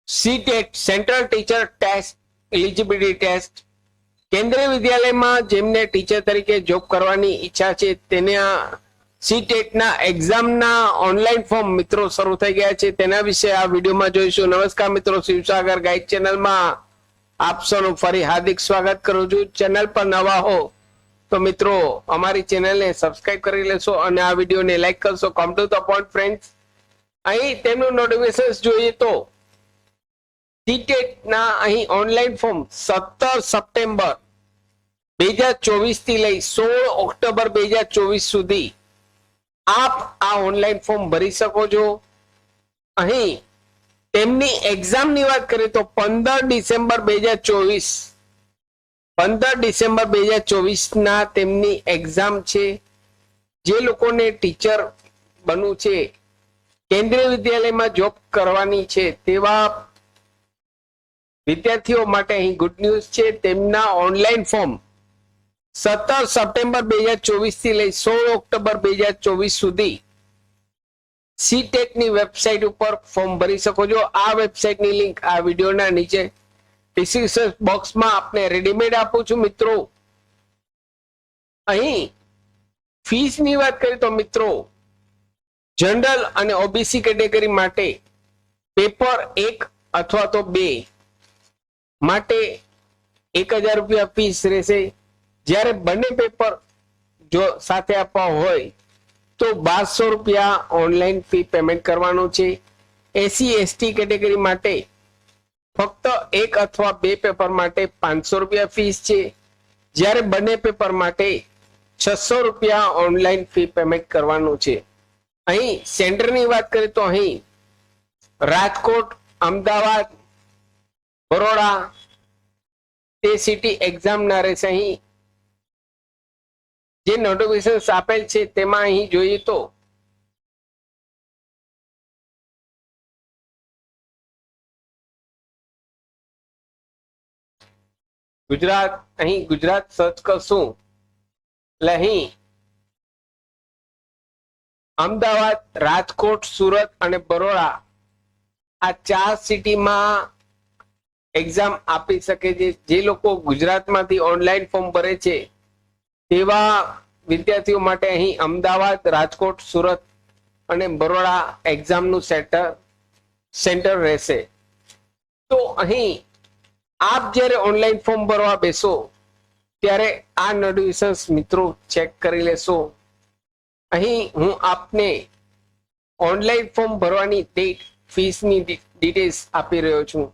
CTET central teacher test eligibility test કેન્દ્રીય વિદ્યાલયમાં જેમને ટીચર તરીકે જોબ કરવાની ઈચ્છા છે તેને સીટેટના એક્ઝામના ઓનલાઈન ફોર્મ મિત્રો શરૂ થઈ ગયા છે, તેના વિશે આ વિડીયોમાં જોઈશું. નમસ્કાર મિત્રો, શિવસાગર ગાઈડ ચેનલમાં આપ સૌનું ફરી હાર્દિક સ્વાગત કરું છું. ચેનલ પર નવા હો તો મિત્રો અમારી ચેનલને સબસ્ક્રાઇબ કરી લેશો અને આ વિડીયોને લાઈક કરશો. Come to the point friends, અહીં તેમનું નોટિફિકેશન જોઈએ તો સીટેટના અહીં ઓનલાઈન ફોર્મ 17 સપ્ટેમ્બર 2024 થી લઈ 16 ઓક્ટોબર 2024 સુધી આપ આ ઓનલાઈન ફોર્મ ભરી શકો છો. અહીં તેમની એક્ઝામની વાત કરીએ તો 15 ડિસેમ્બર 2024 ના તેમની એક્ઝામ છે. જે લોકોને ટીચર બનવું છે, કેન્દ્રીય વિદ્યાલયમાં જોબ કરવાની છે તેવા વિદ્યાર્થીઓ માટે અહીં ગુડ ન્યૂઝ છે. તેમના ઓનલાઈન ફોર્મ 17 સપ્ટેમ્બર 2024 થી લઈ 16 ઓક્ટોબર 2024 સુધી સીટેટની વેબસાઇટ ઉપર ફોર્મ ભરી શકો છો. આ વેબસાઇટની લિંક આ વિડીયોના નીચે ડિસ્ક્રિપ્શન બોક્સમાં આપને રેડીમેડ આપું છું. મિત્રો અહીં ફીસની વાત કરીએ તો મિત્રો જનરલ અને ઓબીસી કેટેગરી માટે પેપર 1 અથવા તો 2 માટે 1000 રૂપિયા ફીસ રહેશે. જ્યારે બંને પેપર જો સાથે આપવા હોય તો 1200 રૂપિયા ઓનલાઈન ફી પેમેન્ટ કરવાનું છે. એસસી એસટી કેટેગરી માટે ફક્ત 1 અથવા 2 પેપર માટે 500 રૂપિયા ફીસ છે. જ્યારે બંને પેપર માટે 600 રૂપિયા ઓનલાઈન ફી પેમેન્ટ કરવાનું છે. અહીં સેન્ટરની વાત કરીએ તો અહીં રાજકોટ, અમદાવાદ, બરોડા તે સિટી એક્ઝામના રહેશે. અહીં જે નોટિફિકેશન આપેલ છે તેમાં અહીં જોઈએ તો ગુજરાત, અહીં ગુજરાત સર્ચ કરશું એટલે અહીં અમદાવાદ, રાજકોટ, સુરત અને બરોડા આ 4 સિટીમાં એક્ઝામ આપી શકે છે. જે લોકો ગુજરાતમાંથી ઓનલાઈન ફોર્મ ભરે છે તેવા વિદ્યાર્થીઓ માટે અહીં અમદાવાદ, રાજકોટ, સુરત અને બરોડા એક્ઝામનું સેન્ટર રહેશે. તો અહીં આપ જ્યારે ઓનલાઈન ફોર્મ ભરવા બેસો ત્યારે આ નોટિફિકેશન્સ મિત્રો ચેક કરી લેશો. અહીં હું આપને ઓનલાઈન ફોર્મ ભરવાની ડેટ, ફીસની ડિટેલ્સ આપી રહ્યો છું.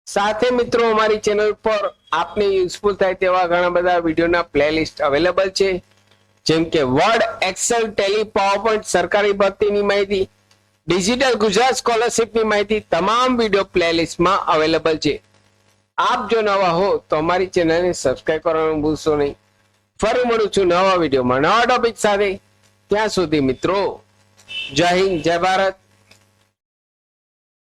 સાથે મિત્રો અમારી ચેનલ પર આપને યુઝફુલ થાય તેવા ઘણા બધા વિડીયોના પ્લેલિસ્ટ અવેલેબલ છે, જેમ કે વર્ડ, એક્સેલ, ટેલી, પાવરપોઈન્ટ, સરકારી ભરતીની માહિતી, ડિજિટલ ગુજરાત સ્કોલરશિપની માહિતી, તમામ વિડીયો પ્લેલિસ્ટમાં અવેલેબલ છે. આપ જો નવા હો તો અમારી ચેનલને સબસ્ક્રાઇબ કરવાનું ભૂલશો નહીં. ફરી મળું છું નવા વિડીયોમાં નવા ટોપિક સાથે. ત્યાં સુધી મિત્રો જય હિન્દ, જય ભારત.